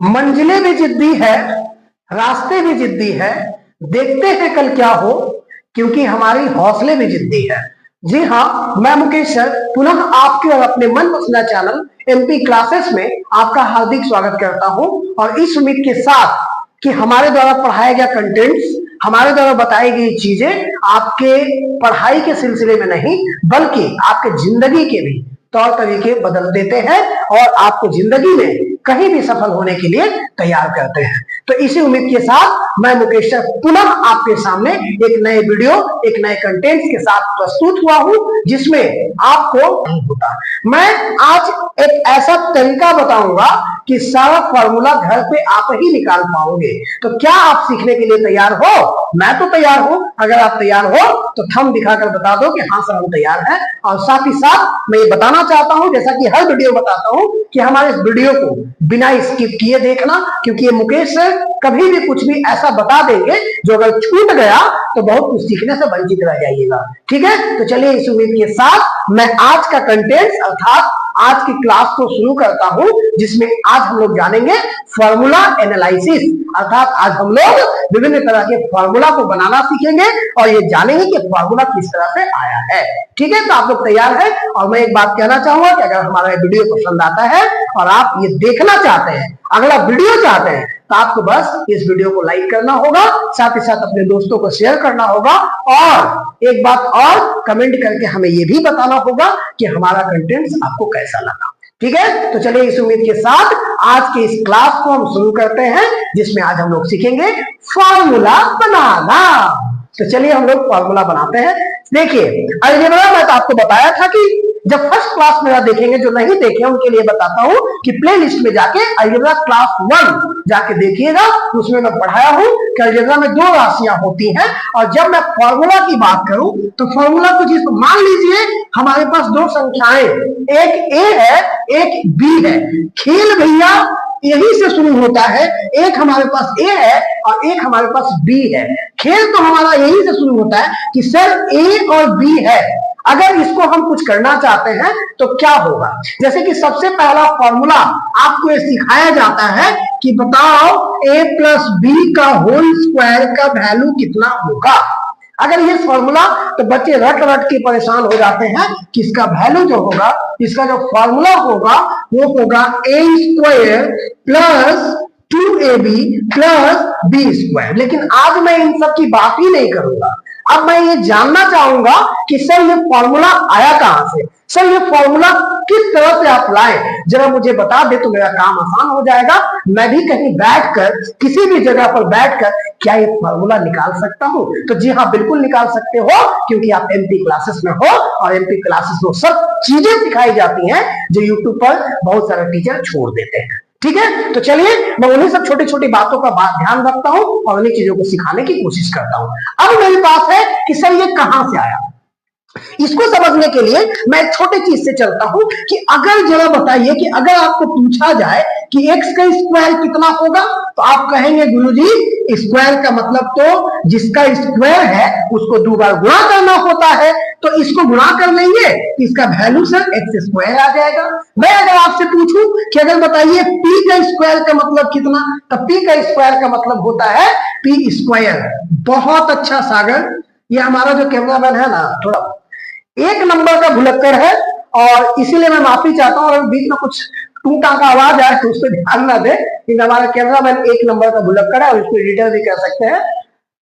मंजिलें भी जिद्दी है, रास्ते भी जिद्दी है, देखते हैं कल क्या हो, क्योंकि हमारी हौसले भी जिद्दी है। जी हाँ, मैं मुकेश सर पुनः आपके और अपने मनपसंद चैनल एमपी क्लासेस में आपका हार्दिक स्वागत करता हूं, और इस उम्मीद के साथ कि हमारे द्वारा पढ़ाया गया कंटेंट्स, हमारे द्वारा बताई गई चीजें आपके पढ़ाई के सिलसिले में नहीं बल्कि आपके जिंदगी के भी तौर तरीके बदल देते हैं और आपको जिंदगी में कहीं भी सफल होने के लिए तैयार करते हैं। तो इसी उम्मीद के साथ मैं मुकेश सर पुनः आपके सामने एक नए वीडियो, एक नए कंटेंट्स के साथ प्रस्तुत हुआ हूं, जिसमें आपको होता मैं आज एक ऐसा तरीका बताऊंगा कि सारा फॉर्मूला घर पे आप ही निकाल पाओगे। तो क्या आप सीखने के लिए तैयार हो? मैं तो तैयार हूं। अगर आप तैयार हो तो थंब दिखाकर बता दो कि हाँ सर हम तैयार हैं। और साथ ही साथ मैं ये बताना चाहता हूं, जैसा कि हर वीडियो बताता हूं, कि हमारे इस वीडियो को बिना स्किप किए देखना, क्योंकि ये मुकेश सर कभी भी कुछ भी ऐसा बता देंगे जो अगर छूट गया तो बहुत कुछ सीखने से वंचित रह जाइएगा। ठीक है, तो चलिए इस उम्मीद के साथ मैं आज का कंटेंट अर्थात आज की क्लास को शुरू करता हूं, जिसमें आज हम लोग जानेंगे फॉर्मूला एनालिसिस। अर्थात आज हम लोग विभिन्न तरह के फॉर्मूला को बनाना सीखेंगे और ये जानेंगे कि फॉर्मूला किस तरह से आया है। ठीक है, तो आप लोग तैयार हैं? और मैं एक बात कहना चाहूंगा कि अगर हमारा वीडियो पसंद आता है और आप ये देखना चाहते हैं, अगला वीडियो चाहते हैं, तो आपको बस इस वीडियो को लाइक करना होगा, साथ ही साथ अपने दोस्तों को शेयर करना होगा, और एक बात और कमेंट करके हमें ये भी बताना होगा कि हमारा कंटेंट आपको कैसा लगा। ठीक है, तो चलिए इस उम्मीद के साथ आज के इस क्लास को हम शुरू करते हैं, जिसमें आज हम लोग सीखेंगे फॉर्मूला बनाना। तो चलिए हम लोग फॉर्मूला बनाते हैं। देखिए, अलजेब्रा मैं तो आपको बताया था कि जब फर्स्ट क्लास मेरा देखेंगे, जो नहीं देखे उनके लिए बताता हूं कि प्ले लिस्ट में जाके अलजेब्रा क्लास 1 जाके देखिएगा। उसमें मैं पढ़ाया हूं कि अलजेब्रा में 2 राशियां होती हैं, और जब मैं फॉर्मूला की बात करूं तो फॉर्मूला कुछ इस मान लीजिए हमारे पास 2 संख्याएं, एक ए है एक बी है। खेल भैया यही से शुरू होता है, एक हमारे पास ए है और एक हमारे पास बी है। खेल तो हमारा यही से शुरू होता है कि सर ए और बी है, अगर इसको हम कुछ करना चाहते हैं तो क्या होगा। जैसे कि सबसे पहला फॉर्मूला आपको ये सिखाया जाता है कि बताओ a प्लस बी का होल स्क्वायर का वैल्यू कितना होगा। अगर ये फॉर्मूला, तो बच्चे रट रट के परेशान हो जाते हैं कि इसका वैल्यू जो होगा, इसका जो फॉर्मूला होगा वो होगा a square plus 2ab plus b square. लेकिन आज मैं इन सब की बात ही नहीं करूंगा। अब मैं ये जानना चाहूंगा कि सर ये फॉर्मूला आया कहां से, सर ये फॉर्मूला किस तरह से आप लाए, जरा मुझे बता दे तो मेरा काम आसान हो जाएगा। मैं भी कहीं बैठकर, किसी भी जगह पर बैठकर क्या ये फॉर्मूला निकाल सकता हूं? तो जी हाँ, बिल्कुल निकाल सकते हो, क्योंकि आप एमपी क्लासेस में हो और एमपी क्लासेस में सब चीजें सिखाई जाती हैं जो यूट्यूब पर बहुत सारे टीचर छोड़ देते हैं। ठीक है, तो चलिए मैं उन्हीं सब छोटी छोटी बातों का ध्यान रखता हूं और उन्हीं चीजों को सिखाने की कोशिश करता हूं। अब मेरे पास है कि सर ये कहां से आया। इसको समझने के लिए मैं एक छोटी चीज से चलता हूं कि अगर जरा बताइए कि अगर आपको पूछा जाए कि x का स्क्वायर कितना होगा, तो आप कहेंगे गुरुजी स्क्वायर का मतलब तो जिसका स्क्वायर है उसको 2 बार गुणा करना होता है, तो इसको गुणा कर लेंगे तो इसका वैल्यू सर x स्क्वायर आ जाएगा। मैं अगर आपसे पूछूं कि अगर बताइए p का स्क्वायर का मतलब कितना, तो p का स्क्वायर का मतलब होता है p स्क्वायर। बहुत अच्छा सागर, ये हमारा जो कैमरामैन है ना, थोड़ा 1 नंबर का भुलक्कड़ है, और इसीलिए मैं माफी चाहता हूं अगर बीच में कुछ टूटा का आवाज आए तो उस पर ध्यान ना दे, क्योंकि हमारा कैमरामैन 1 नंबर का भुलक्कड़ है और इसको एडिटर भी कह सकते हैं।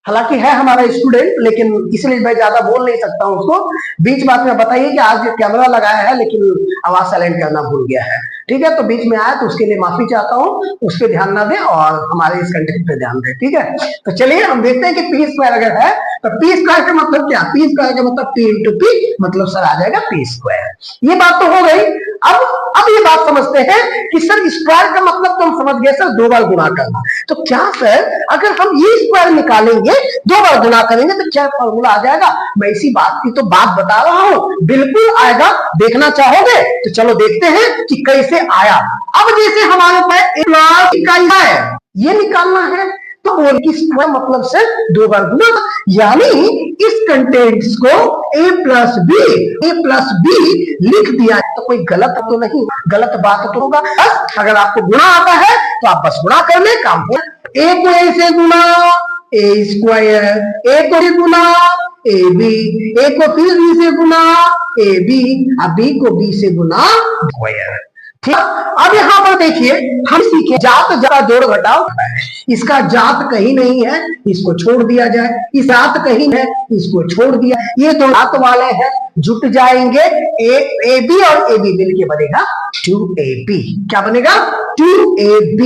हालांकि है हमारा स्टूडेंट, लेकिन इसलिए मैं ज्यादा बोल नहीं सकता हूं उसको। बीच बात में बताइए कि आज जो कैमरा लगाया है लेकिन आवाज साइलेंट करना भूल गया है। ठीक है, तो बीच में आया तो उसके लिए माफी चाहता हूं, उस पर ध्यान ना दे और हमारे इस कंटेंट पे ध्यान दे। ठीक है, तो चलिए हम देखते हैं कि पी स्क्वायर अगर है तो पी स्क्वायर का मतलब क्या, पी स्क्वायर का मतलब पी इंटू पी, मतलब सर आ जाएगा पी स्क्वायर। ये बात तो हो गई। अब ये बात समझते हैं कि सर स्क्वायर का मतलब तो हम समझ गए सर 2 बार गुणा करना। तो क्या सर अगर हम ये स्क्वायर निकालेंगे, 2 बार गुणा करेंगे तो क्या फॉर्मूला आ जाएगा? मैं इसी बात की तो बात बता रहा हूं, बिल्कुल आएगा। देखना चाहोगे तो चलो देखते हैं कि कैसे आया। अब जैसे हमारे पास इकाई है, ये निकालना है तो होल की स्क्वायर मतलब से 2 बार गुना, यानी इस कंटेंट्स को a प्लस बी लिख दिया। तो कोई गलत तो नहीं, गलत बात तो होगा? बस अगर आपको गुणा आता है तो आप बस गुणा कर ले, काम हो। a को a से गुना a स्क्वायर, a को गुना ए बी, a को फिर b से गुना ए बी, अब b को b से गुना स्क्वायर। ठीक, अब यहां पर देखिए हम सीखे जात जरा जोड़ घटाव है। इसका जात कहीं नहीं है, इसको छोड़ दिया जाए, इस जात कहीं है, इसको छोड़ दिया, ये दो जात वाले हैं, जुट जाएंगे, ए बी और ए बी मिलके बनेगा 2ab। क्या बनेगा? 2ab।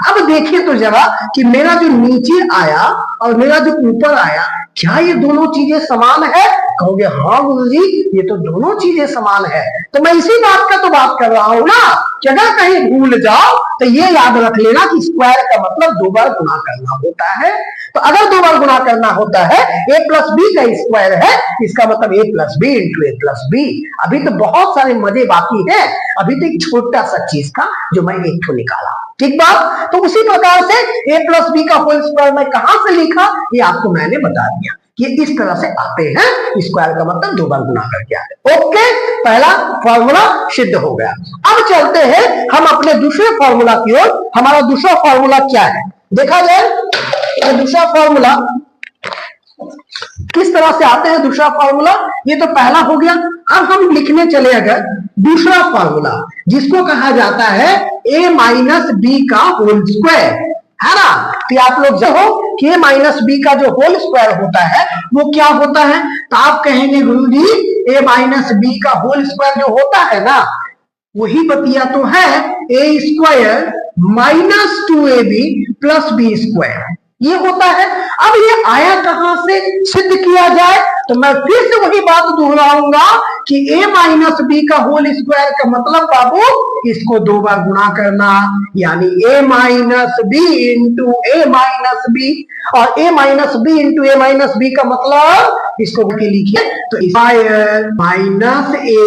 अब देखिए तो जरा कि मेरा जो नीचे आया और मेरा जो ऊपर आया, क्या ये दोनों चीजें समान है? कहोगे हाँ गुरुजी ये तो दोनों चीजें समान है। तो मैं इसी बात का तो बात कर रहा हूं ना कि अगर कहीं भूल जाओ तो ये याद रख लेना कि स्क्वायर का मतलब 2 बार गुणा करना होता है। तो अगर 2 बार गुणा करना होता है, a प्लस बी का स्क्वायर है, इसका मतलब a plus B into a plus B. अभी तो बहुत सारे मजे बाकी है, अभी तो एक छोटा सा चीज का जो मैं एक ठो निकाला। ठीक बात? तो उसी प्रकार से a प्लस बी का होल स्क्वायर मैं कहां से लिखा ये आपको मैंने बता दिया। ये इस तरह से आते हैं, स्क्वायर का मतलब 2 बार गुणा करके आते। ओके, पहला फॉर्मूला सिद्ध हो गया। अब चलते हैं हम अपने दूसरे फॉर्मूला की ओर। हमारा दूसरा फॉर्मूला क्या है देखा जाए। दूसरा फॉर्मूला किस तरह से आते हैं? दूसरा फॉर्मूला ये तो पहला हो गया। अब हम लिखने चले अगर दूसरा फॉर्मूला, जिसको कहा जाता है a माइनस बी का होल स्क्वायर, है ना? तो आप लोग जो हो कि a माइनस बी का जो होल स्क्वायर होता है वो क्या होता है? तो आप कहेंगे गुरुजी a माइनस बी का होल स्क्वायर जो होता है ना, वही बतिया तो है a square minus 2ab plus B square, ये होता है। अब ये आया कहां से? सिद्ध किया जाए तो मैं फिर से वही बात दोहराऊंगा कि a माइनस बी का होल स्क्वायर का मतलब बाबू इसको 2 बार गुणा करना, यानी a minus B into A minus B, और a minus B into A minus B का मतलब इसको लिखिए तो square minus A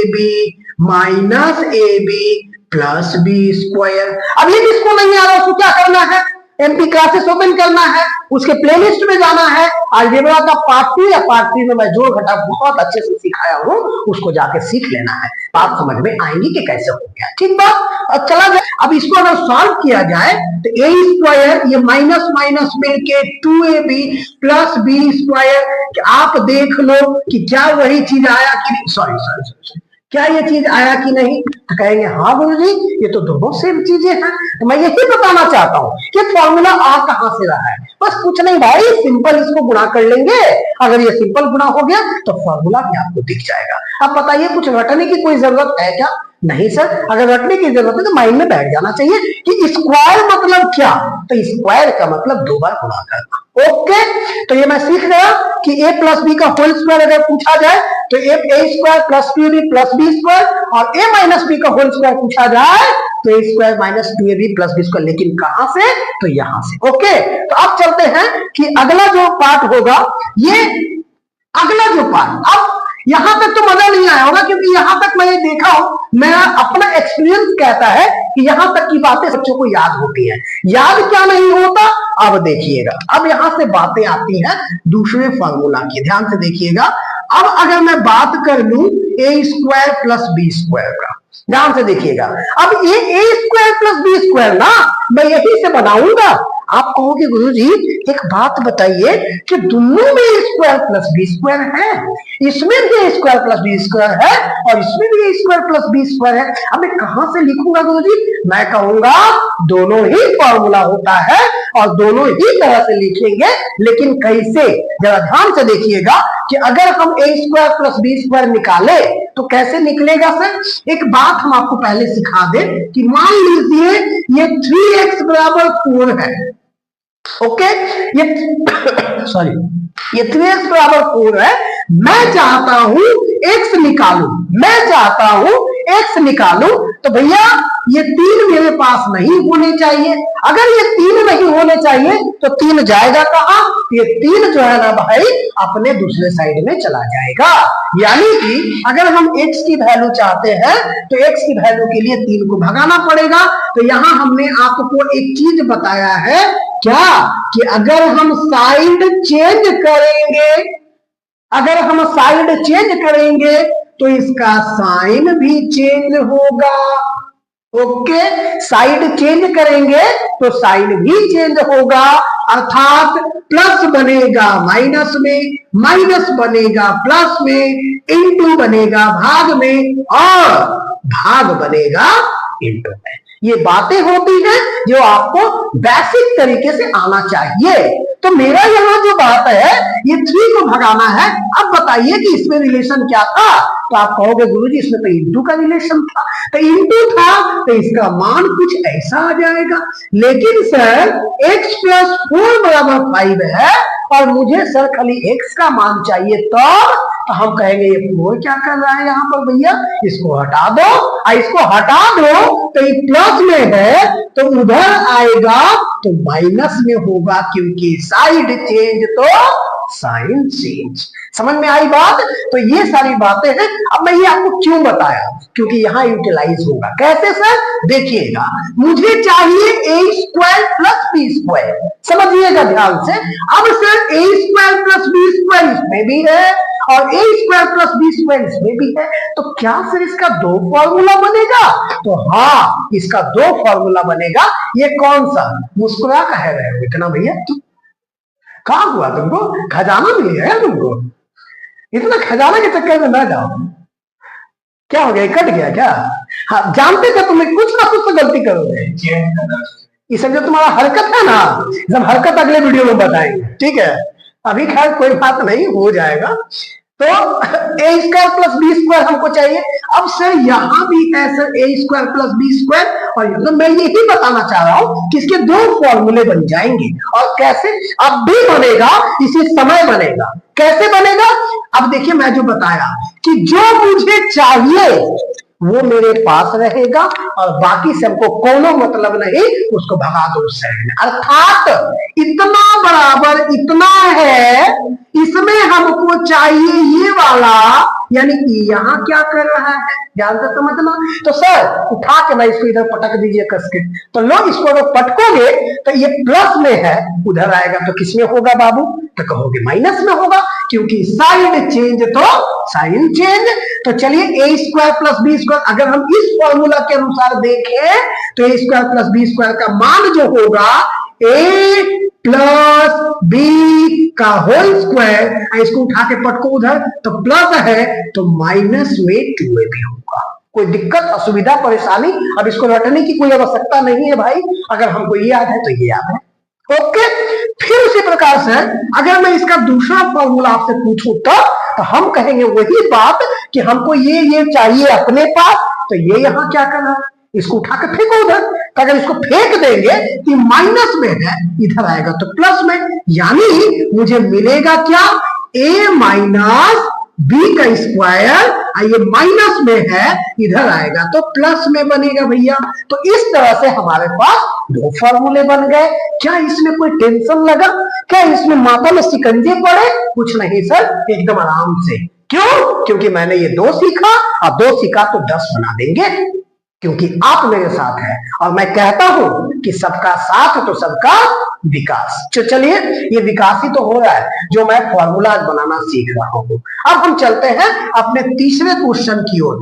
B plus B square. अब ये किसको नहीं आ रहा उसको क्या करना है? एमपी क्लासेस ओपन करना है, उसके प्लेलिस्ट में जाना है, अलजेब्रा का पार्ट 2 या पार्ट 3 में मैं जोड़ घटाव बहुत अच्छे से सिखाया हूं, उसको जाके सीख लेना है, बात समझ में आएंगी कि कैसे हो गया। ठीक बात? अब चला जाए, अब इसको अगर सॉल्व किया जाए तो ए स्क्वायर ये माइनस माइनस मिलके 2ab प्लस बी स्क्वायर, आप देख लो कि क्या वही चीज आया कि नहीं। सॉरी क्या ये चीज आया कि नहीं? तो कहेंगे हाँ गुरुजी ये तो दोनों सेम चीजें हैं। तो मैं यही बताना चाहता हूं कि फॉर्मूला आ कहां से रहा है। बस कुछ नहीं भाई, सिंपल इसको गुणा कर लेंगे, अगर ये सिंपल गुणा हो गया तो फॉर्मूला भी आपको दिख जाएगा। अब बताइए कुछ रटने की कोई जरूरत है क्या? नहीं सर, अगर रटने की जरूरत है तो माइंड में बैठ जाना चाहिए कि स्क्वायर मतलब क्या। तो स्क्वायर का मतलब 2 बार गुणा करना। ओके, तो ये मैं सीख गया कि a प्लस बी का होल स्क्वायर अगर पूछा जाए तो a square plus 2ab plus B square, और a माइनस बी का होल स्क्वायर पूछा जाए तो a square minus 2ab plus B square. लेकिन कहां से? तो यहां से। ओके, तो अब चलते हैं कि अगला जो पार्ट होगा, ये अगला जो पार्ट, अब यहां तक तो मजा नहीं आया होगा क्योंकि यहां तक मैं ये देखा हूं, मेरा अपना एक्सपीरियंस कहता है कि यहां तक की बातें बच्चों को याद होती है। याद क्या नहीं होता? अब देखिएगा, अब यहां से बातें आती हैं दूसरे फॉर्मूला की, ध्यान से देखिएगा। अब अगर मैं बात कर लूं a square plus B square का, ध्यान से देखिएगा। अब ये a square plus B square ना मैं यही से बनाऊंगा। आप कहोगे गुरुजी एक बात बताइए कि दोनों में स्क्वायर प्लस बी स्क्वायर है, इसमें भी स्क्वायर प्लस बी स्क्वायर है और इसमें भी स्क्वायर प्लस बी स्क्वायर है। अब मैं कहां से लिखूंगा गुरुजी? मैं कहूंगा दोनों ही फॉर्मूला होता है और दोनों ही तरह से लिखेंगे, लेकिन कैसे? जरा ध्यान से देखिएगा कि अगर हम a square plus B square निकाले तो कैसे निकलेगा सर? एक बात हम आपको पहले सिखा दें कि मान लीजिए ये 3x बराबर 4 है। ओके, ये सॉरी ये 3x बराबर 4 है। मैं चाहता हूं x निकालूं, x निकालूं, तो भैया ये 3 मेरे पास नहीं होने चाहिए। अगर ये 3 नहीं होने चाहिए तो 3 जाएगा कहां? ये 3 जो है ना भाई अपने दूसरे साइड में चला जाएगा। यानी कि अगर हम x की वैल्यू चाहते हैं तो x की वैल्यू के लिए 3 को भगाना पड़ेगा। तो यहां हमने आपको एक चीज बताया है क्या कि अगर हम साइड चेंज करेंगे, अगर हम साइड चेंज करेंगे तो इसका साइन भी चेंज होगा। ओके, साइड चेंज करेंगे तो साइन भी चेंज होगा, अर्थात प्लस बनेगा माइनस में, माइनस बनेगा प्लस में, इनटू बनेगा भाग में, और भाग बनेगा इनटू में। ये बातें होती हैं जो आपको बेसिक तरीके से आना चाहिए। तो मेरा यहाँ जो बात है ये 3 को भगाना है। अब बताइए कि इसमें रिलेशन क्या था? तो आप कहोगे गुरुजी इसमें तो इंटू का रिलेशन था। तो इंटू था तो इसका मान कुछ ऐसा आ जाएगा। लेकिन सर x + 4 = 5 है और मुझे सर खाली x का मान चाहिए, तो हम कहेंगे ये 4 क्या कर रहा है यहाँ पर भैया, इसको हटा दो। इसको हटा दो तो ये प्लस में है तो उधर आएगा तो माइनस में होगा, क्योंकि साइड चेंज तो साइन चेंज। समझ में आई बात? तो ये सारी बातें हैं। अब मैं ये आपको क्यों बताया, क्योंकि यहाँ यूटिलाइज होगा। कैसे सर? देखिएगा, मुझे चाहिए a² + b², समझिएगा ध्यान से। अब सर a² + b² इसमें भी है और a² + b² इसमें भी है, तो क्या सर इसका 2 फॉर्मूला बनेगा? तो हाँ, इसका 2 फॉर्मूला बनेगा। ये कौन सा? मुस्कुरा कह रहे हो इतना भैया? कहा हुआ तुमको? खजाना मिल गया तुमको? इतना खजाना के चक्कर में ना जाओ। क्या हो गया, कट गया क्या? हाँ, जानते थे तुम्हें कुछ ना कुछ तो गलती करोगे। ये सब जो तुम्हारा हरकत है ना, सब हरकत अगले वीडियो में बताएंगे, ठीक है? अभी खैर कोई बात नहीं, हो जाएगा। तो a² + b² हमको चाहिए। अब सर यहाँ भी है सर a² + b², और तो मैं यही बताना चाह रहा हूं कि इसके 2 फॉर्मूले बन जाएंगे। और कैसे? अब भी बनेगा, इसी समय बनेगा। कैसे बनेगा? अब देखिए, मैं जो बताया कि जो मुझे चाहिए वो मेरे पास रहेगा और बाकी सबको कोनो मतलब नहीं, उसको भगा दो साइड में। अर्थात इतना बराबर इतना है, इसमें हमको चाहिए ये वाला, यानी कि यहाँ क्या कर रहा है, ध्यान से समझना। तो सर उठा के मैं इसको इधर पटक दीजिए कस के, तो लो इसको अगर पटकोगे तो ये प्लस में है, उधर आएगा तो किसमें होगा बाबू? तो कहोगे माइनस में होगा, क्योंकि साइड चेंज तो साइन चेंज। तो चलिए a² + b², अगर हम इस फॉर्मूला के अनुसार देखें तो a² + b² का मान जो होगा a + b का होल स्क्वायर, इसको उठा के पटको उधर तो प्लस है तो माइनस में 2a भी होगा। कोई दिक्कत, असुविधा, परेशानी? अब इसको रटने की कोई आवश्यकता नहीं है भाई, अगर हमको ये याद है तो ये याद है। ओके, फिर उसी प्रकार से अगर मैं इसका दूसरा फॉर्मूला आपसे पूछूं तो हम कहेंगे वही बात कि हमको ये चाहिए अपने पास, तो ये यहाँ क्या करना है, इसको उठा के फेंको उधर। तो अगर इसको फेंक देंगे तो माइनस में है, इधर आएगा तो प्लस में, यानी मुझे मिलेगा क्या? a - b का स्क्वायर, ये माइनस में है, इधर आएगा तो प्लस में बनेगा भैया। तो इस तरह से हमारे पास 2 फॉर्मूले बन गए। क्या इसमें कोई टेंशन लगा? क्या इसमें माथा में शिकंजे पड़े? कुछ नहीं सर, एकदम आराम से। क्यों? क्योंकि मैंने ये 2 सीखा, और 2 सीखा तो 10 बना देंगे, क्योंकि आप मेरे साथ हैं और मैं कहता हूं कि सबका साथ तो सबका विकास। चलिए, ये विकास ही तो हो रहा है जो मैं फॉर्मूला बनाना सीख रहा हूं। अब हम चलते हैं अपने तीसरे क्वेश्चन की ओर।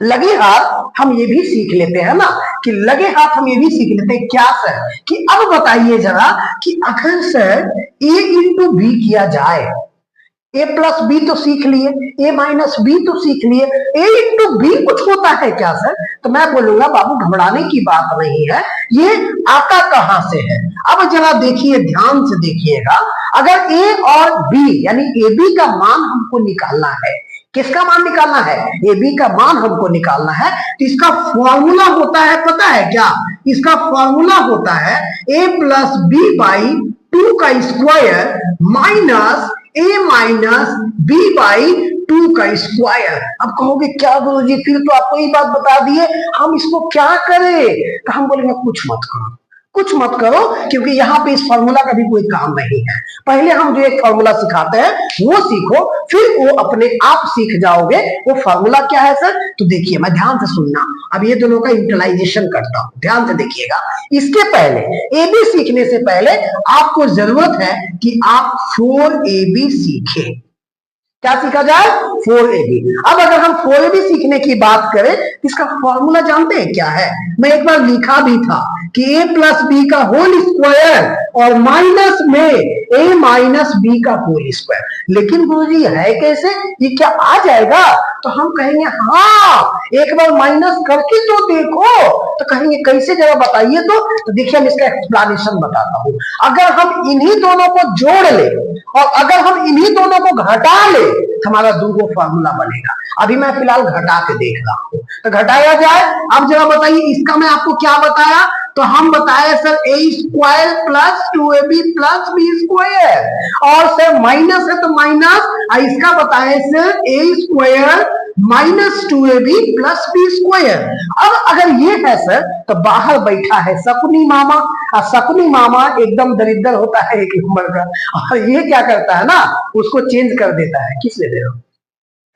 लगे हाथ हम ये भी सीख लेते हैं ना, कि लगे हाथ हम ये भी सीख लेते हैं। क्या सर? कि अब बताइए जरा कि अगर सर a × b किया जाए, a + b तो सीख लिए, a - b तो सीख लिए, a × b कुछ होता है क्या सर? तो मैं बोलूंगा बाबू घबराने की बात नहीं है, ये आता कहां से है? अब जरा देखिए, ध्यान से देखिएगा। अगर a और b यानी ab का मान हमको निकालना है, किसका मान निकालना है? ab का मान हमको निकालना है, तो इसका फॉर्मूला होता है, पता है क्या? इसका फॉर्मूला होता है a + b/2 का स्क्वायर माइनस a - b/2 का स्क्वायर। अब कहोगे क्या गुरुजी, फिर तो आपको ये बात बता दिए, हम इसको क्या करें? तो हम बोलेंगे कुछ मत करो, कुछ मत करो, क्योंकि यहाँ पे इस फॉर्मूला का भी कोई काम नहीं है। पहले हम जो एक फॉर्मूला सिखाते हैं वो सीखो, फिर वो अपने आप सीख जाओगे। वो फॉर्मूला क्या है सर? तो देखिए, मैं ध्यान से सुनना, अब ये दोनों का यूटिलाइजेशन करता हूं, ध्यान से देखिएगा। इसके पहले AB सीखने से पहले आपको जरूरत है कि आप 4AB सीखें। क्या सीखा जाए? 4AB। अब अगर हम 4AB सीखने की बात करें, इसका फॉर्मूला जानते हैं क्या है? मैं एक बार लिखा भी था कि A प्लस बी का होल स्क्वायर और माइनस में A माइनस बी का होल स्क्वायर। लेकिन गुरुजी है कैसे? ये क्या आ जाएगा? तो हम कहेंगे हाँ, एक बार माइनस करके तो देखो। तो कहेंगे कैसे, जरा बताइए। तो देखिए, हम इसका एक्सप्लेनेशन बताता हूं। अगर हम इन्हीं दोनों को जोड़ ले और अगर हम इन्हीं दोनों को घटा ले, हमारा दूगो फॉर्मूला बनेगा। अभी मैं फिलहाल घटा के देख रहा हूं, तो घटाया जाए। अब जरा बताइए, इसका मैं आपको क्या बताया? तो हम बताए sir A square plus 2AB plus B square, और सर माइनस है तो माइनस, इसका बताए sir A square minus 2AB plus B square. अब अगर ये है सर, तो बाहर बैठा है शकुनी मामा, और शकुनी मामा एकदम दरिद्र होता है एक नंबर का, और ये क्या करता है ना, उसको चेंज कर देता है। किस ले रहे हो?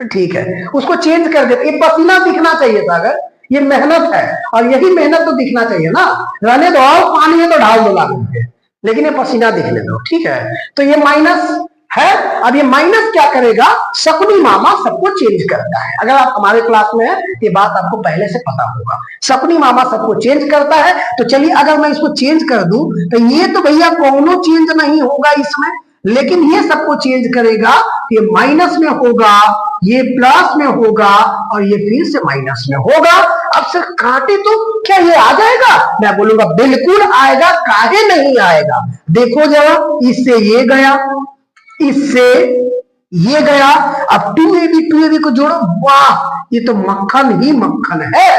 ठीक है, उसको चेंज कर देता है। ये पसीना दिखना चाहिए था, अगर ये मेहनत है, और यही मेहनत तो दिखना चाहिए ना। रहने दो, और पानी है तो ढाल दो लाग के, लेकिन ये पसीना दिखने दो, ठीक है। तो ये माइनस है। अब ये माइनस क्या करेगा? शकुनी मामा सबको चेंज करता है। अगर आप हमारे क्लास में है, ये बात आपको पहले से पता होगा। शकुनी मामा सबको चेंज करता है। तो चलिए, अगर मैं इसको चेंज कर दूं, तो ये तो भैया कोनो चेंज नहीं होगा इसमें, लेकिन ये सबको चेंज करेगा। ये माइनस में होगा, ये प्लस में होगा, और ये फिर से माइनस में होगा। अब से काटे तो क्या ये आ जाएगा? मैं बोलूंगा बिल्कुल आएगा, काहे नहीं आएगा। देखो जरा, इससे ये गया, इससे ये गया, अब 2AB को जोड़ो, वाह, ये तो मक्खन ही मक्खन है।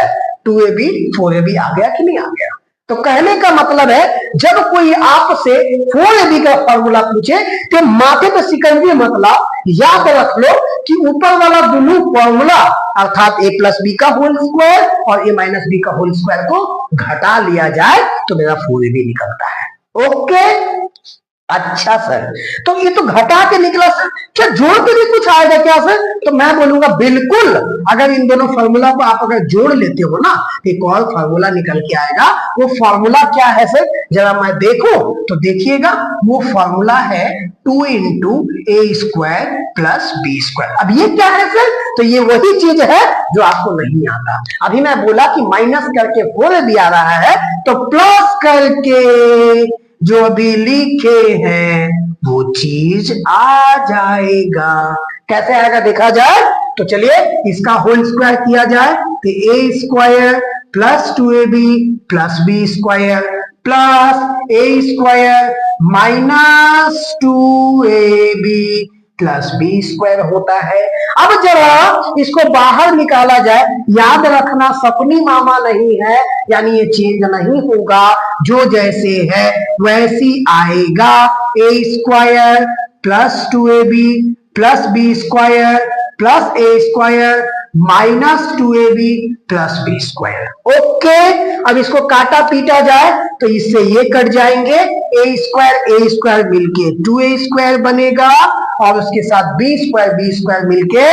2AB 4AB आ गया कि नहीं आ गया? तो कहने का मतलब है, जब कोई आपसे 4AB का फॉर्मूला पूछे तो माथे पे सिकंजी मतलब याद रख लो कि ऊपर वाला दोनों फॉर्मूला अर्थात A प्लस बी का होल स्क्वायर और A माइनस बी का होल स्क्वायर को घटा लिया जाए तो मेरा 4AB निकलता है। ओके, अच्छा सर, तो ये तो घटा के निकला सर, क्या जोड़ के भी कुछ आएगा क्या सर? तो मैं बोलूंगा बिल्कुल। अगर इन दोनों फॉर्मूला को आप अगर जोड़ लेते हो ना, एक और फॉर्मूला निकल के आएगा। वो फॉर्मूला क्या है सर? जरा मैं देखो तो देखिएगा, वो फॉर्मूला है 2 into A square plus B square. अब ये क्या है सर? तो ये वही चीज है जो आपको नहीं आता। अभी मैं बोला कि माइनस करके 4AB आ रहा है, तो प्लस करके जो अभी लिखे हैं वो चीज आ जाएगा। कैसे आएगा देखा जाए? तो चलिए इसका होल स्क्वायर किया जाए, तो A square plus 2AB plus B square plus A square minus 2AB plus B square होता है। अब जरा इसको बाहर निकाला जाए, याद रखना सपनी मामा नहीं है, यानी ये चेंज नहीं होगा, जो जैसे है वैसी आएगा। A square plus 2AB plus B square plus A square minus 2AB plus B square. Okay, अब इसको काटा पीटा जाए तो इससे ये कट जाएंगे, A स्क्वायर मिलके 2A स्क्वायर बनेगा, और उसके साथ B स्क्वायर मिलके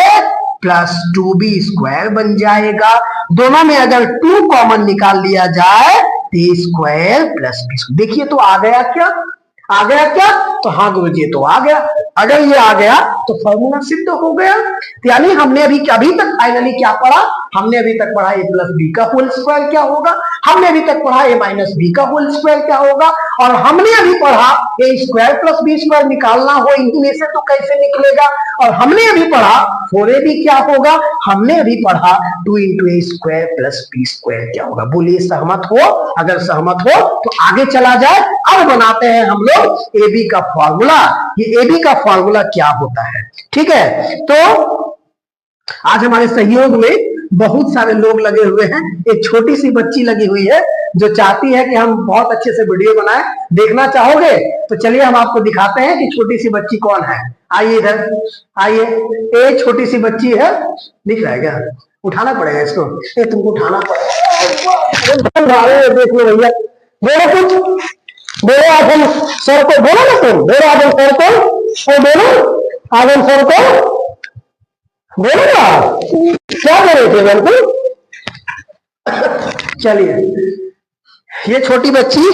प्लस 2B स्क्वायर बन जाएगा। दोनों में अगर 2 कॉमन निकाल लिया जाए तो A square plus B square. देखिए तो आ गया क्या? आ गया क्या? तो हाँ गुरुजी, तो आ गया। अगर ये आ गया तो फॉर्मूला सिद्ध हो गया। यानी हमने अभी तक फाइनली क्या पढ़ा? हमने अभी तक पढ़ा A प्लस बी का होल स्क्वायर क्या होगा, हमने अभी तक पढ़ा A माइनस बी का होल स्क्वायर क्या होगा, और हमने अभी पढ़ा A square plus B square निकालना हो इन्हीं में से तो कैसे निकलेगा, और हमने अभी पढ़ा 4AB क्या होगा, हमने अभी पढ़ा 2 into A square plus B square क्या होगा। बोलिए सहमत हो? अगर सहमत हो तो आगे चला जाए। अब बनाते हैं हम लोग AB का फॉर्मूला। ये AB का फॉर्मूला क्या होता है? ठीक है, तो आज हमारे सहयोग में बहुत सारे लोग लगे हुए हैं। एक छोटी सी बच्ची लगी हुई है जो चाहती है कि हम बहुत अच्छे से वीडियो बनाएं। देखना चाहोगे तो चलिए हम आपको दिखाते हैं कि छोटी सी बच्ची कौन है। आइए इधर आइए। एक छोटी सी बच्ची है, दिख रहा है क्या? उठाना पड़ेगा इसको, तुमको उठाना पड़ेगा। देख लो भैया, बोलो कुछ, बोलो आप हम सर को, बोलो ना तुम, बोलो आप हम सर को, और बोलो आप हम सर को, बोलो ना क्या कर रहे थे बिल्कुल। चलिए, ये छोटी बच्ची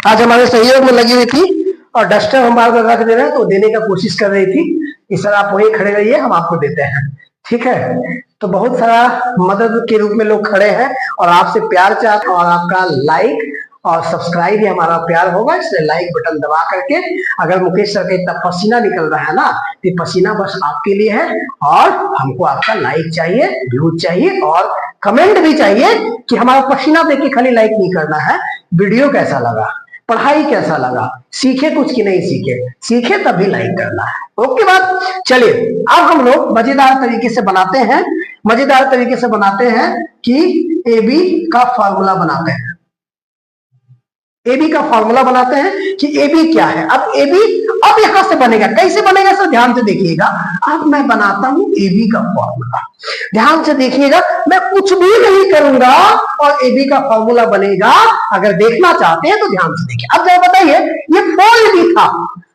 आज हमारे सहयोग में लगी हुई थी और डस्टर हम बार बार रख दे रहे हैं तो देने का कोशिश कर रही थी कि सर आप वहीं खड़े रहिए, हम आपको देते हैं, ठीक है। तो बहुत सारा मदद के रूप में लोग खड़े हैं और आपसे प्यार चाहते हैं और आपका लाइक और सब्सक्राइब ही हमारा प्यार होगा, इसलिए लाइक बटन दबा करके, अगर मुकेश सर का इतना पसीना निकल रहा है ना, तो पसीना बस आपके लिए है और हमको आपका लाइक चाहिए, व्यूज चाहिए और कमेंट भी चाहिए कि हमारा पसीना देख के खाली लाइक नहीं करना है, वीडियो कैसा लगा, पढ़ाई कैसा लगा, सीखे कुछ कि नहीं सीखे, सीखे तभी लाइक करना है। ओके बात। चलिए अब हम लोग मजेदार तरीके से बनाते हैं, मजेदार तरीके से बनाते हैं कि AB का फॉर्मूला बनाते हैं, AB का फॉर्मूला बनाते हैं कि AB क्या है। अब AB अब यहां से बनेगा, कैसे बनेगा सर ध्यान से देखिएगा। अब मैं बनाता हूं AB का फॉर्मूला, ध्यान से देखिएगा, मैं कुछ भी नहीं करूंगा और AB का फॉर्मूला बनेगा। अगर देखना चाहते हैं तो ध्यान से देखिए। अब जरा बताइए, ये 4AB था,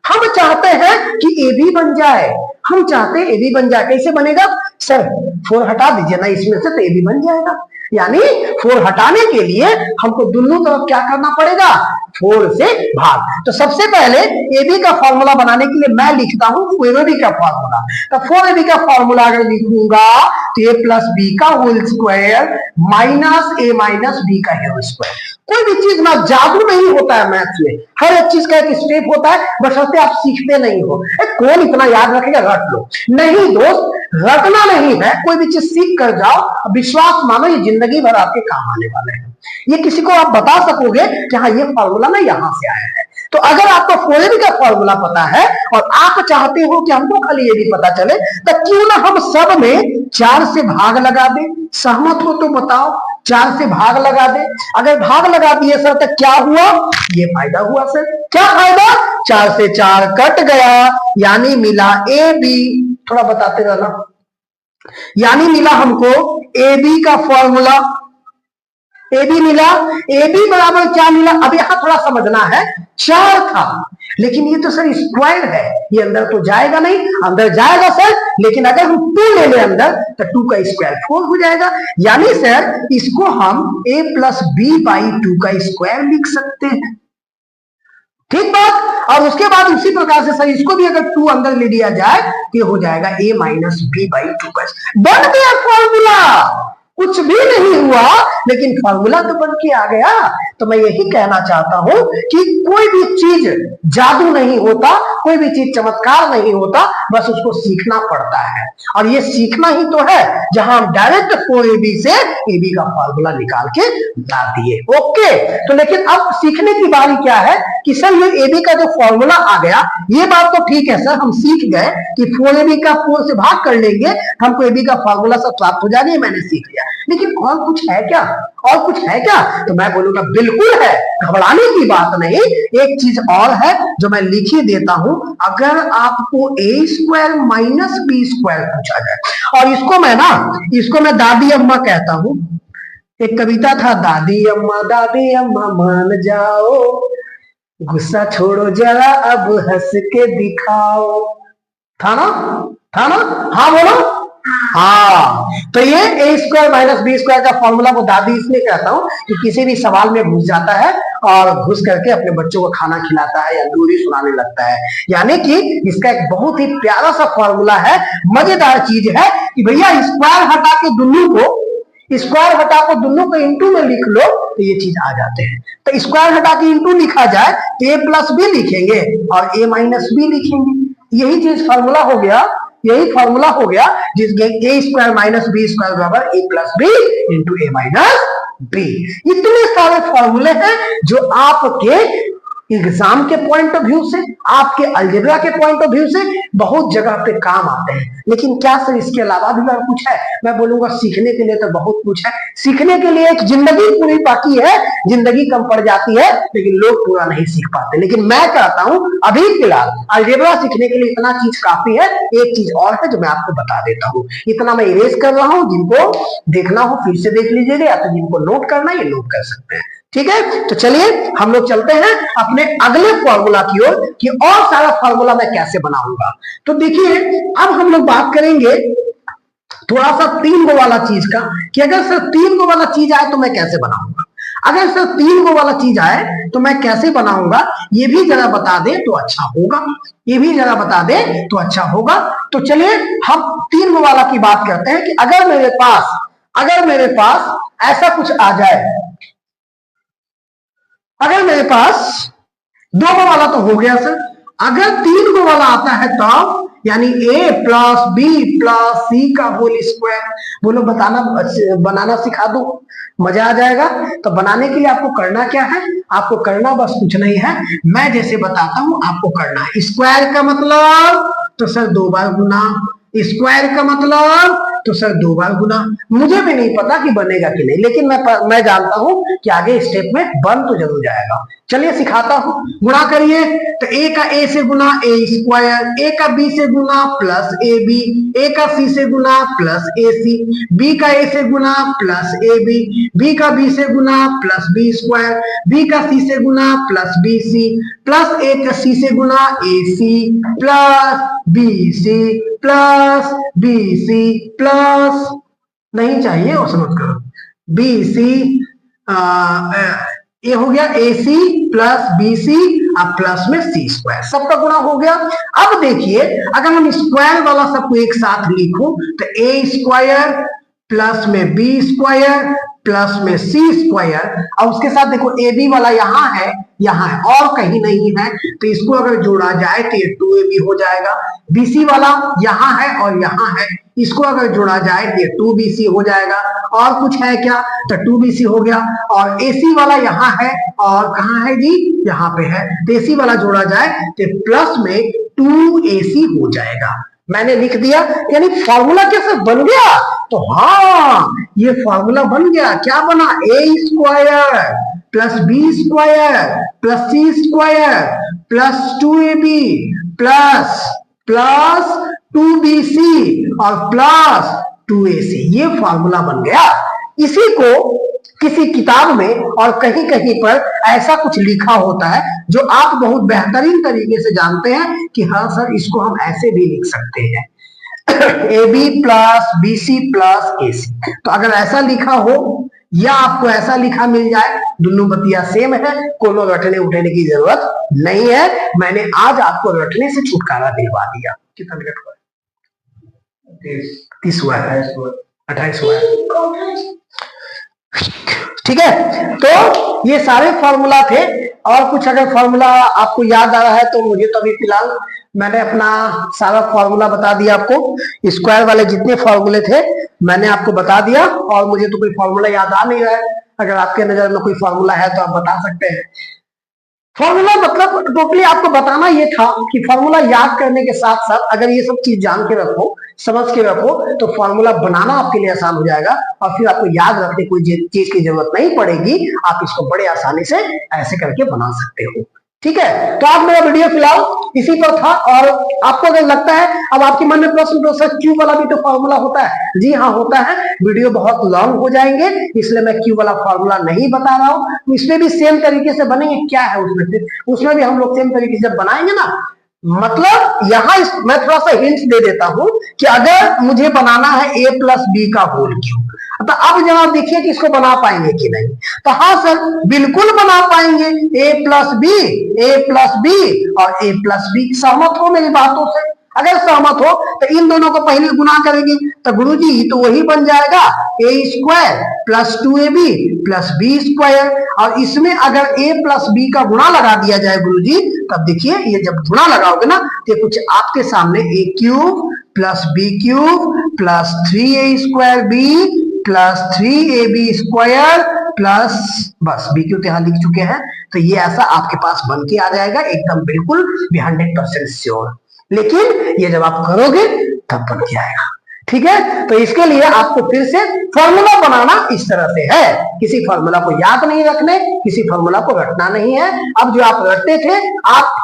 हम चाहते हैं कि AB बन जाए, हम चाहते हैं AB बन जाए, कैसे बनेगा सर, 4 हटा दीजिए ना इसमें से तो AB बन जाएगा। यानी 4 हटाने के लिए हमको दोनों तरफ क्या करना पड़ेगा, 4 से भाग। तो सबसे पहले AB का फॉर्मूला बनाने के लिए मैं लिखता हूं 4AB का फॉर्मूला। तो 4AB का फॉर्मूला अगर लिखूंगा तो A प्लस बी का whole square minus A minus B का होल स्क्वायर। कोई भी चीज ना जादू नहीं होता है मैथ्स में, हर एक चीज का एक स्टेप होता है, बशर्ते आप सीखते नहीं हो। कौन इतना याद रखेगा, रट लो, नहीं दोस्त रटना नहीं है, कोई भी चीज सीख कर जाओ, विश्वास मानो ये जिंदगी भर आपके काम आने वाले हैं। ये किसी को आप बता सकोगे कि हाँ ये फॉर्मूला ना यहां से आया है। तो अगर आपको 4AB का फॉर्मूला पता है और आप चाहते हो कि हमको खाली ये भी पता चले, तो क्यों ना हम सब में 4 से भाग लगा दें। सहमत हो तो बताओ, 4 से भाग लगा दे। अगर भाग लगा दिए सर तो क्या हुआ, ये फायदा हुआ सर। क्या फायदा, 4 से 4 कट गया, यानी मिला AB। थोड़ा बताते रहना, यानी मिला हमको AB का फॉर्मूला, AB मिला, AB बराबर क्या मिला। अब यहां थोड़ा समझना है, 4 था लेकिन ये तो सर स्क्वायर है, ये अंदर तो जाएगा नहीं, अंदर जाएगा सर, लेकिन अगर हम 2 ले लें अंदर तो 2 का स्क्वायर 4 हो जाएगा। यानी सर इसको हम A प्लस बी बाई 2 का स्क्वायर लिख सकते हैं, ठीक बात। और उसके बाद उसी प्रकार से सर इसको भी अगर 2 अंदर ले लिया जाए तो ये हो जाएगा A माइनस बी बाई 2 का, बन गया फॉर्मूला। कुछ भी नहीं हुआ लेकिन फॉर्मूला तो बन के आ गया। तो मैं यही कहना चाहता हूं कि कोई भी चीज जादू नहीं होता, कोई भी चीज चमत्कार नहीं होता, बस उसको सीखना पड़ता है। और ये सीखना ही तो है जहां हम डायरेक्ट 4AB से AB का फॉर्मूला निकाल के ला दिए। ओके, तो लेकिन अब सीखने की बारी क्या है कि सर ये AB का जो फॉर्मूला आ गया, ये बात तो ठीक है सर, हम सीख गए कि 4AB का 4 से भाग कर लेंगे, हमको AB का फॉर्मूला सब प्राप्त हो जाएगा, मैंने सीख लिया। लेकिन और कुछ है क्या, और कुछ है क्या, तो मैं बोलूंगा बिल्कुल है, घबराने की बात नहीं। एक चीज और है जो मैं लिख ही देता हूं, अगर आपको A square minus B square पूछा जाए, और इसको मैं दादी अम्मा कहता हूं। एक कविता था, दादी अम्मा मान जाओ, गुस्सा छोड़ो जरा अब हंस के दिखाओ, था ना, था ना, हाँ बोलो हाँ। तो ये A square minus B square का फॉर्मूला वो दादी इसलिए कहता हूं कि किसी भी सवाल में घुस जाता है और घुस करके अपने बच्चों को खाना खिलाता है या दूरी सुनाने लगता है। यानी कि इसका एक बहुत ही प्यारा सा फॉर्मूला है, मजेदार चीज है कि भैया स्क्वायर हटा के दोनों को इंटू में लिख लो तो ये चीज आ जाते हैं। तो स्क्वायर हटा के इंटू लिखा जाए तो A प्लस बी लिखेंगे और A माइनस बी लिखेंगे, यही चीज फॉर्मूला हो गया, यही फॉर्मूला हो गया जिसके A square minus B square बराबर A plus B into A minus B. इतने सारे फॉर्मूले हैं जो आपके एग्जाम के पॉइंट ऑफ व्यू से, आपके अलजेब्रा के पॉइंट ऑफ व्यू से बहुत जगह पे काम आते हैं। लेकिन क्या सर इसके अलावा भी और कुछ है, मैं बोलूंगा सीखने के लिए तो बहुत कुछ है। सीखने के लिए एक जिंदगी पूरी बाकी है, जिंदगी कम पड़ जाती है लेकिन लोग पूरा नहीं सीख पाते। लेकिन मैं कहता हूं अभी फिलहाल अलजेब्रा सीखने के लिए इतना चीज काफी है। एक चीज और है जो मैं आपको बता देता हूं, इतना मैं इरेज कर रहा हूं, जिनको देखना हो फिर से देख लीजिएगा, या तो जिनको नोट करना है ये नोट कर सकते हैं। ठीक है, तो चलिए हम लोग चलते हैं अपने अगले फॉर्मूला की ओर कि और सारा फॉर्मूला मैं कैसे बनाऊंगा। तो देखिए अब हम लोग बात करेंगे थोड़ा सा 3 गो वाला चीज का कि अगर सर 3 गो वाला चीज आए तो मैं कैसे बनाऊंगा। अगर सर 3 गो वाला चीज आए तो मैं कैसे बनाऊंगा, ये भी जरा बता दे तो अच्छा होगा, ये भी जरा बता दे तो अच्छा होगा। तो चलिए हम 3 गो वाला की बात करते हैं कि अगर मेरे पास ऐसा कुछ आ जाए, अगर मेरे पास 2 गो वाला तो हो गया सर, अगर 3 गो वाला आता है तो यानी a प्लस बी प्लस सी का होल स्क्वायर, बोलो बनाना सिखा दो, मजा आ जाएगा। तो बनाने के लिए आपको करना क्या है, आपको करना बस कुछ नहीं है, मैं जैसे बताता हूं आपको करना है। स्क्वायर का मतलब तो सर 2 बार गुना, स्क्वायर का मतलब तो सर 2 बार गुना। मुझे भी नहीं पता कि बनेगा कि नहीं, लेकिन मैं जानता हूं कि आगे स्टेप में बन तो जरूर जाएगा। चलिए सिखाता हूं, गुणा करिए। तो a का a से गुना a स्क्वायर, a का b से गुना प्लस ए बी, a का c से गुना प्लस ए सी, b का a से गुना प्लस ए बी, b का b से गुना प्लस बी स्क्वायर, b का c से गुना plus B C, plus a का c से गुना A C plus B C plus B C plus नहीं चाहिए और समझ करो बी सी, ये हो गया ए सी प्लस बी सी अब प्लस में सी स्क्वायर, सबका गुणा हो गया। अब देखिए अगर हम स्क्वायर वाला सबको एक साथ लिखूं तो ए स्क्वायर प्लस में बी स्क्वायर प्लस में सी स्क्वायर, और उसके साथ देखो ए बी वाला यहाँ है और कहीं नहीं है, तो इसको अगर जोड़ा जाए तो ये 2ab हो जाएगा। बीसी वाला यहाँ है और यहाँ है, इसको अगर जोड़ा जाए तो ये 2bc हो जाएगा। और कुछ है क्या, तो 2bc हो गया। और एसी वाला यहाँ है और कहाँ है जी, यहाँ पे है, तो एसी वाला जोड़ा जाए तो प्लस में 2ac हो जाएगा। मैंने लिख दिया, यानी फॉर्मूला कैसे बन गया, तो हाँ ये फॉर्मूला बन गया। क्या बना, A square plus B square plus C square plus 2ab plus 2bc और प्लस 2ac, ये फॉर्मूला बन गया। इसी को किसी किताब में और कहीं कहीं पर ऐसा कुछ लिखा होता है जो आप बहुत बेहतरीन तरीके से जानते हैं कि हाँ सर इसको हम ऐसे भी लिख सकते हैं A B plus B C plus A C. तो अगर ऐसा लिखा हो या आपको ऐसा लिखा मिल जाए, दोनों बतिया सेम है, कोनो रटने उठने की जरूरत नहीं है। मैंने आज आपको रटने से छुटकारा दिलवा दिया। कितना मिनट हुआ, 30 हुआ है, 28 हुआ है, ठीक है। तो ये सारे फॉर्मूला थे, और कुछ अगर फॉर्मूला आपको याद आ रहा है तो मुझे तो अभी फिलहाल मैंने अपना सारा फॉर्मूला बता दिया आपको। स्क्वायर वाले जितने फॉर्मूले थे मैंने आपको बता दिया, और मुझे तो कोई फॉर्मूला याद आ नहीं रहा है। अगर आपके नजर में कोई फॉर्मूला है तो आप बता सकते हैं। फॉर्मूला मतलब टोटली आपको बताना ये था कि फॉर्मूला याद करने के साथ साथ अगर ये सब चीज जान के रखो, समझ के रखो, तो फॉर्मूला बनाना आपके लिए आसान हो जाएगा, और फिर आपको याद रखने कोई चीज की जरूरत नहीं पड़ेगी। आप इसको बड़े आसानी से ऐसे करके बना सकते हो। ठीक है, तो आज मेरा वीडियो फिलहाल इसी पर था। और आपको अगर लगता है, अब आपके मन में प्रश्न तो सर क्यू वाला भी तो फॉर्मूला होता है, जी हाँ होता है। वीडियो बहुत लॉन्ग हो जाएंगे इसलिए मैं क्यू वाला फॉर्मूला नहीं बता रहा हूँ। इसमें भी सेम तरीके से बनेंगे। क्या है उसमें भी हम लोग सेम तरीके से जब बनाएंगे ना, मतलब यहाँ मैं थोड़ा सा हिंट दे देता हूं कि अगर मुझे बनाना है a प्लस बी का होल क्यूब, तो अब जनाब देखिए कि इसको बना पाएंगे कि नहीं। तो हाँ सर बिल्कुल बना पाएंगे, a प्लस बी और a प्लस बी। सहमत हो मेरी बातों से? अगर सहमत हो तो इन दोनों को पहले गुना करेंगे, तो गुरुजी तो वही बन जाएगा a square plus 2ab plus B square. और इसमें अगर a प्लस बी का गुणा लगा दिया जाए गुरुजी, तब देखिए ये जब गुणा लगाओगे ना तो कुछ आपके सामने a cube plus B cube plus 3a square B plus 3ab square plus, बस बी क्यूब यहां लिख चुके हैं, तो ये ऐसा आपके पास बन के आ जाएगा एकदम बिल्कुल भी 100% श्योर। लेकिन ये जब आप करोगे तब बन के आएगा। ठीक है, तो इसके लिए आपको फिर से फॉर्मूला बनाना इस तरह से है। किसी फॉर्मूला को याद नहीं रखने, किसी फॉर्मूला को रटना नहीं है। अब जो आप रटते थे,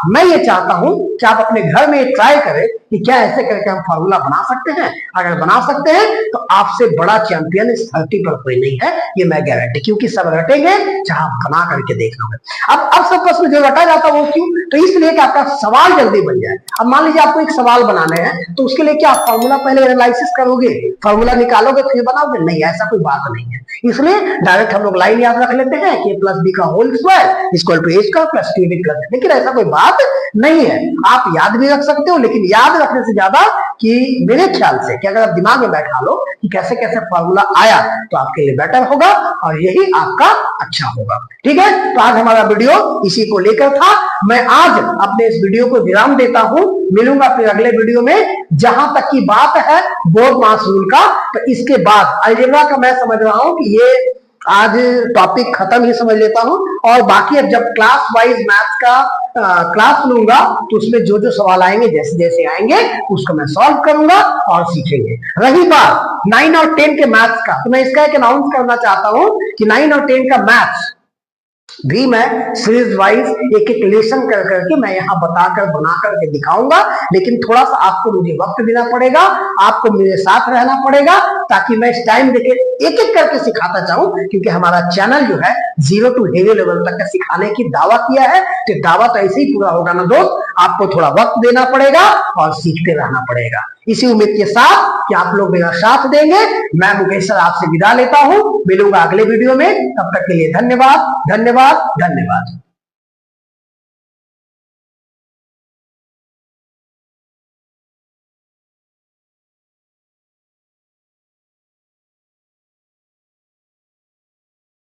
मैं ये चाहता हूं कि आप अपने घर में ट्राई करें कि क्या ऐसे करके हम फॉर्मूला बना सकते हैं। अगर बना सकते हैं तो आपसे बड़ा चैंपियन इस धरती पर कोई नहीं है, ये मैं गारंटी, क्योंकि सब रटेंगे चाहे आप बना करके देख लोगे। अब सब प्रश्न जो रटा जाता है वो क्यों, तो इसलिए कि आपका सवाल जल्दी बन जाए। अब मान लीजिए आपको एक सवाल बनाने हैं तो उसके लिए क्या आप फॉर्मूला पहले एनालिसिस करोगे, फॉर्मूला निकालोगे फिर बनाओगे, नहीं, ऐसा कोई बात नहीं है। इसलिए डायरेक्ट हम लोग लाइन याद रख लेते हैं कि प्लस बी का whole square equal to A square plus T B plus, लेकिन ऐसा कोई बात नहीं है। आप याद भी रख सकते हो, लेकिन याद रखने से ज्यादा कि मेरे ख्याल से कि अगर आप दिमाग में बैठा लो कि कैसे कैसे फॉर्मूला आया तो आपके लिए बेटर होगा और यही आपका अच्छा होगा। ठीक है, तो आज हमारा वीडियो इसी को लेकर था। मैं आज अपने इस वीडियो को विराम देता हूं, मिलूंगा फिर अगले वीडियो में। जहां तक की बात है बोर्ड मास रूल का, तो इसके बाद अलजेब्रा का मैं समझ रहा हूं कि ये आज टॉपिक खत्म ही समझ लेता हूं, और बाकी अब जब क्लास वाइज मैथ्स का क्लास लूंगा तो उसमें जो जो सवाल आएंगे जैसे जैसे आएंगे उसको मैं सॉल्व करूंगा और सीखेंगे। रही बात 9 और 10 के मैथ्स का, तो मैं इसका एक अनाउंस करना चाहता हूं कि 9 और 10 का मैथ्स भी मैं सीरीज वाइज एक एक लेसन कर करके मैं यहाँ बताकर बना करके दिखाऊंगा, लेकिन थोड़ा सा आपको मुझे वक्त देना पड़ेगा, आपको मेरे साथ रहना पड़ेगा, ताकि मैं इस टाइम देके एक एक करके सिखाता जाऊं, क्योंकि हमारा चैनल जो है 0 to हेवी लेवल तक का सिखाने की दावा किया है। तो दावा तो ऐसे ही पूरा होगा ना दोस्त, आपको थोड़ा वक्त देना पड़ेगा और सीखते रहना पड़ेगा। इसी उम्मीद के साथ कि आप लोग मेरा साथ देंगे, मैं मुकेश सर आपसे विदा लेता हूं, मिलूंगा अगले वीडियो में। तब तक के लिए धन्यवाद धन्यवाद धन्यवाद।